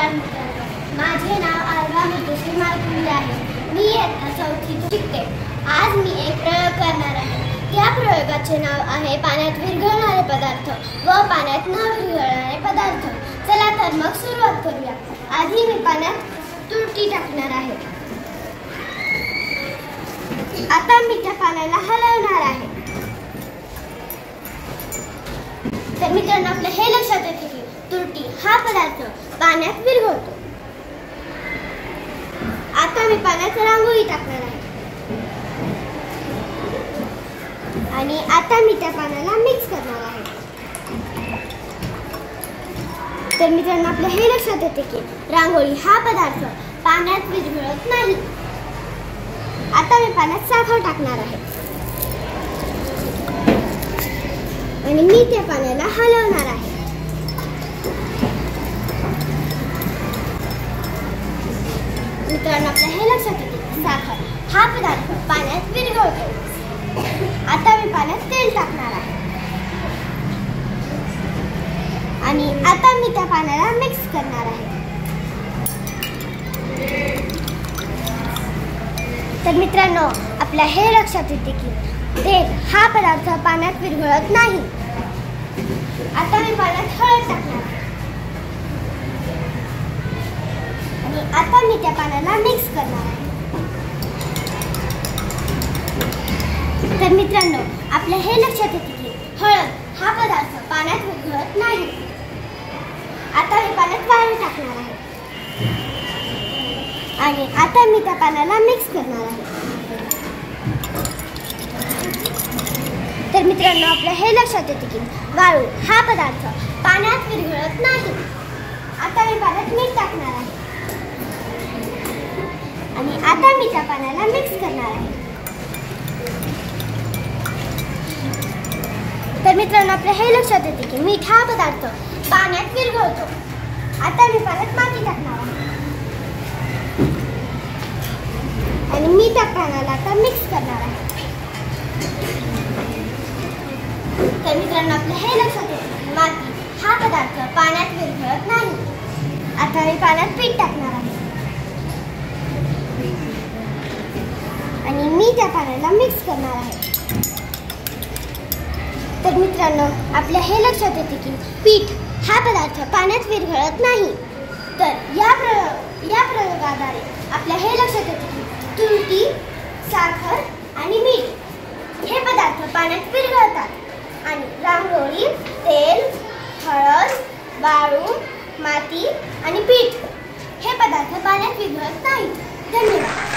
नमस्कार मित्रांनो, माझे नाव आल्वा मितुश्री मालकुंडे आहे। मी इयत्ता 4थीत शिकते। आज मी एक प्रयोग करणार आहे। त्या प्रयोगाचे नाव आहे पाण्यात विरघळणारे पदार्थ व पाण्यात न विरघळणारे पदार्थ। चला तर मग सुरुवात करूया। आधी मी पाण्यात तुरटी टाकणार आहे। आता मी त्या पाण्याला हलवणार आहे। तर मित्रांनो, आपले हे लक्षात येते की तुरटी हा पदार्थ पाण्यात विरघळतो। आता मी पाण्यात रांगोळी टाकणार आहे आणि आता मी त्या पाण्याला मिक्स करणार आहे। तर मित्रांनो, आपले हे लक्षात येते की रांगोळी हा पदार्थ पाण्यात विरघळत नाही। आता मी पाण्यात साखर टाकणार आहे आणि मी त्या पाण्याला हलवणार आहे। मित्रांनो, आपल्या हे लक्षात येते साखर हा पदार्थ पाण्यात विरघळतो। आता मी पाण्यात तेल टाकणार आहे आणि आता मी त्या पाण्याला मिक्स करणार आहे। तर मित्रांनो, आपल्या हे लक्षात येते की तेल हा पदार्थ पाण्यात विरघळत नाही। आता मी पाण्यात हळद टाकणार आहे आणि आता मी त्या पाण्याला मिक्स करणार आहे। तर मित्रांनो, आपल्या हे लक्षात येते की हळद हा पदार्थ पाण्यात विरघळत नाही। आता मी पाण्यात वाळू टाकणार आहे आणि आता मी त्या पाण्याला मिक्स करणार आहे। तर मित्रांनो, आपल्या हे लक्षात येते की वाळू हा पदार्थ पाण्यात विरघळत नाही। आता मी पाण्यात मीठ टाकणार आहे आणि आता मी त्या पाण्याला मिक्स करणार आहे। तर मित्रांनो, आपल्या हे लक्षात येते की मीठ हा पदार्थ पाण्यात विरघळतो। आता मी पाण्यात माती टाकणार आहे आणि मी त्या पाण्याला आता मिक्स करणार आहे। तर मित्रांनो, आपल्या हे लक्षात येते माती हा पदार्थ पाण्यात विरघळत नाही। आता मी पाण्यात पीठ टाकणार आहे आणि मी त्या पाण्याला मिक्स करणार आहे। तर मित्रांनो, आपल्या हे लक्षात येते की पीठ हा पदार्थ पाण्यात विरघळत नाही। तर या प्रयोगाद्वारे आपल्या हे लक्षात येते की तुरटी, साखर आणि मीठ हे पदार्थ पाण्यात विरघळतात आणि रांगोळी, तेल, हळद, वाळू, माती आणि पीठ हे पदार्थ पाण्यात विरघळत नाही। धन्यवाद।